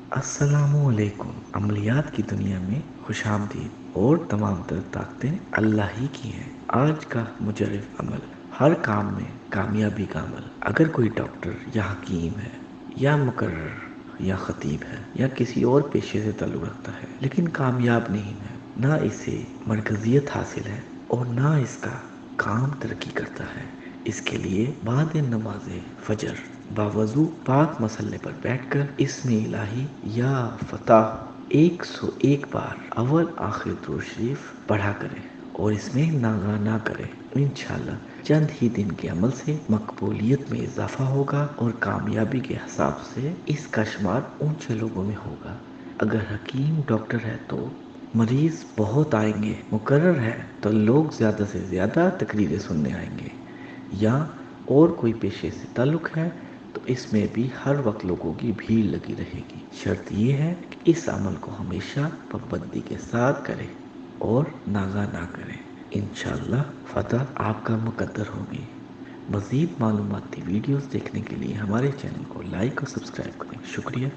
अस्सलामुअलैकुम। अमलियात की दुनिया में खुश आमदीद और तमाम तर ताकतें अल्लाह ही की हैं। आज का मुजर्रिफ अमल, हर काम में कामयाबी का अमल। अगर कोई डॉक्टर या हकीम है या मुकर्रर या खतीब है या किसी और पेशे से ताल्लुक़ रखता है लेकिन कामयाब नहीं है, ना इसे मरकज़ियत हासिल है और ना इसका काम तरक्की करता है, इसके लिए बाद नमाज फजर बावजू पाक मसल्ले पर बैठकर इसमें इलाही या फतह 101 बार अव्वल आखिर दुरूद शरीफ पढ़ा करें और इसमें नागा ना करें। इंशाल्लाह चंद ही दिन के अमल से मकबूलियत में इजाफा होगा और कामयाबी के हिसाब से इसका शुमार ऊंचे लोगों में होगा। अगर हकीम डॉक्टर है तो मरीज बहुत आएंगे, मुकर्रर है तो लोग ज़्यादा से ज़्यादा तकरीरें सुनने आएंगे, या और कोई पेशे से ताल्लुक़ है तो इसमें भी हर वक्त लोगों की भीड़ लगी रहेगी। शर्त ये है कि इस अमल को हमेशा पाबंदी के साथ करें और नागा ना करें। इंशाल्लाह फतह आपका मुकद्दर होगी। मज़ीद मालूमाती वीडियोस देखने के लिए हमारे चैनल को लाइक और सब्सक्राइब करें। शुक्रिया।